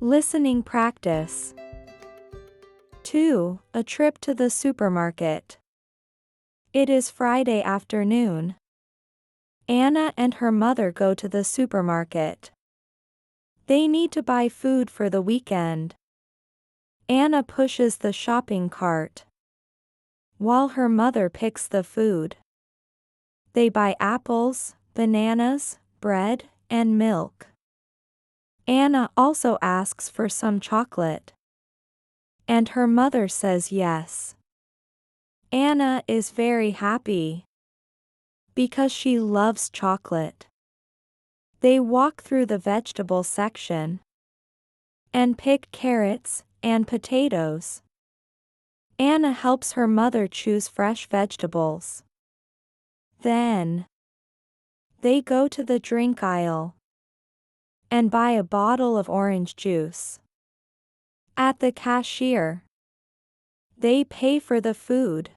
Listening practice. 2. A trip to the supermarket. It is Friday afternoon. Anna and her mother go to the supermarket. They need to buy food for the weekend. Anna pushes the shopping cart, while her mother picks the food. They buy apples, bananas, bread, and milk. Anna also asks for some chocolate, and her mother says yes. Anna is very happy because she loves chocolate. They walk through the vegetable section and pick carrots and potatoes. Anna helps her mother choose fresh vegetables. Then they go to the drink aisle and buy a bottle of orange juice. At the cashier, they pay for the food.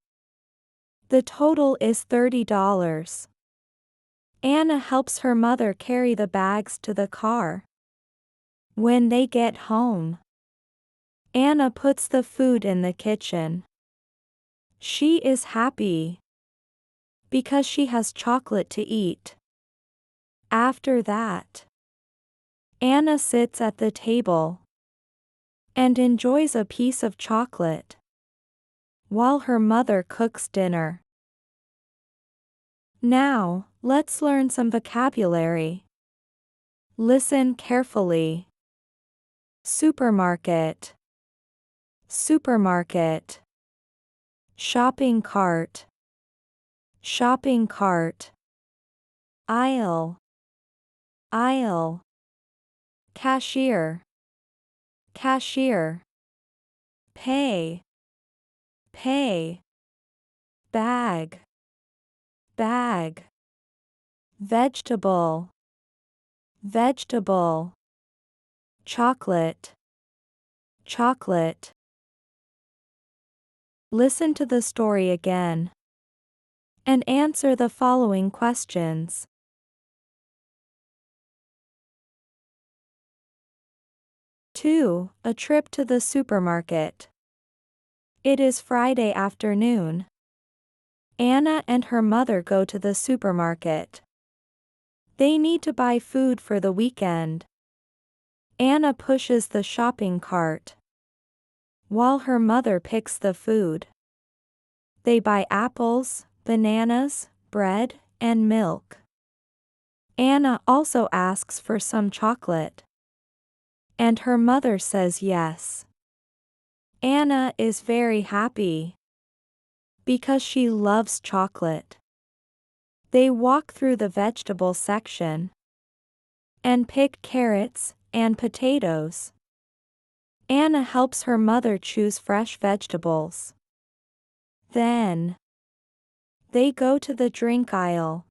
The total is $30. Anna helps her mother carry the bags to the car. When they get home, Anna puts the food in the kitchen. She is happy because she has chocolate to eat. After that, Anna sits at the table and enjoys a piece of chocolate while her mother cooks dinner. Now, let's learn some vocabulary. Listen carefully. Supermarket. Supermarket. Shopping cart. Shopping cart. Aisle. Aisle. Cashier. Cashier. Pay. Pay. Bag. Bag. Vegetable. Vegetable. Chocolate. Chocolate. Listen to the story again and answer the following questions. Two. A trip to the supermarket. It is Friday afternoon. Anna and her mother go to the supermarket. They need to buy food for the weekend. Anna pushes the shopping cart, while her mother picks the food. They buy apples, bananas, bread, and milk. Anna also asks for some chocolate, and her mother says yes. Anna is very happy because she loves chocolate. They walk through the vegetable section and pick carrots and potatoes. Anna helps her mother choose fresh vegetables. Then they go to the drink aisle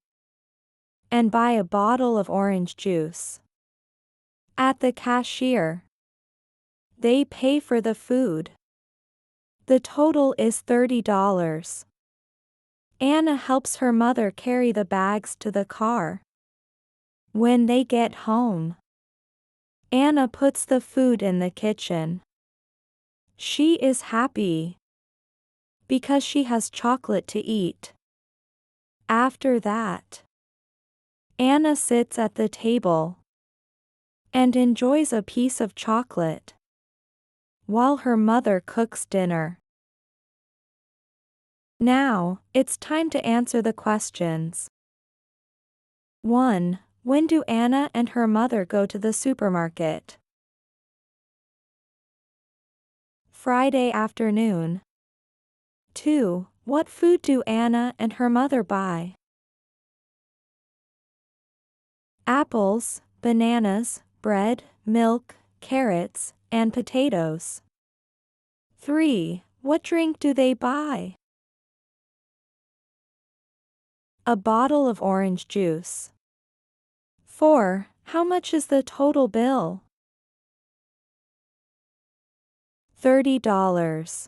and buy a bottle of orange juice. At the cashier, they pay for the food. The total is $30. Anna helps her mother carry the bags to the car. When they get home, Anna puts the food in the kitchen. She is happy because she has chocolate to eat. After that, Anna sits at the table and enjoys a piece of chocolate while her mother cooks dinner. Now, it's time to answer the questions. 1. When do Anna and her mother go to the supermarket? Friday afternoon. 2. What food do Anna and her mother buy? Apples, bananas, bread, milk, carrots, and potatoes. 3. What drink do they buy? A bottle of orange juice. 4. How much is the total bill? $30.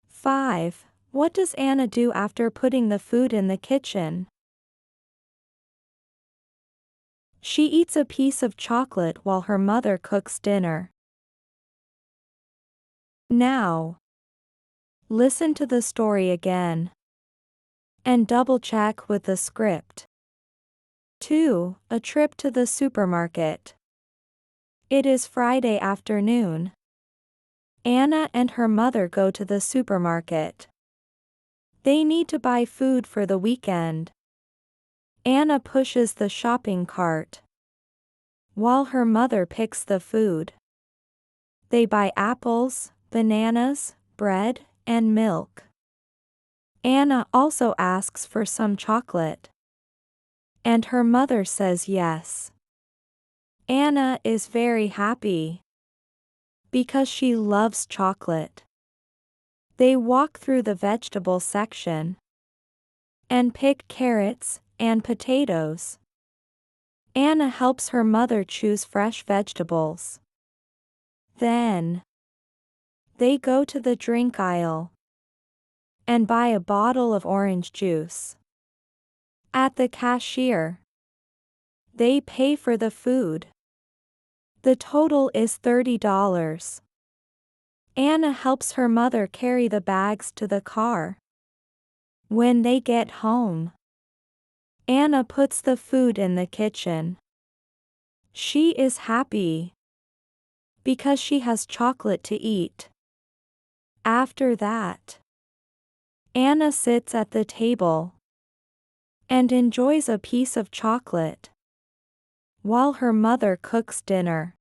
5. What does Anna do after putting the food in the kitchen? She eats a piece of chocolate while her mother cooks dinner. Now, listen to the story again and double-check with the script. 2. A trip to the supermarket. It is Friday afternoon. Anna and her mother go to the supermarket. They need to buy food for the weekend. Anna pushes the shopping cart while her mother picks the food. They buy apples, bananas, bread, and milk. Anna also asks for some chocolate, and her mother says yes. Anna is very happy because she loves chocolate. They walk through the vegetable section and pick carrots and potatoes. Anna helps her mother choose fresh vegetables. Then, they go to the drink aisle and buy a bottle of orange juice. At the cashier, they pay for the food. The total is $30. Anna helps her mother carry the bags to the car. When they get home, Anna puts the food in the kitchen. She is happy because she has chocolate to eat. After that, Anna sits at the table and enjoys a piece of chocolate while her mother cooks dinner.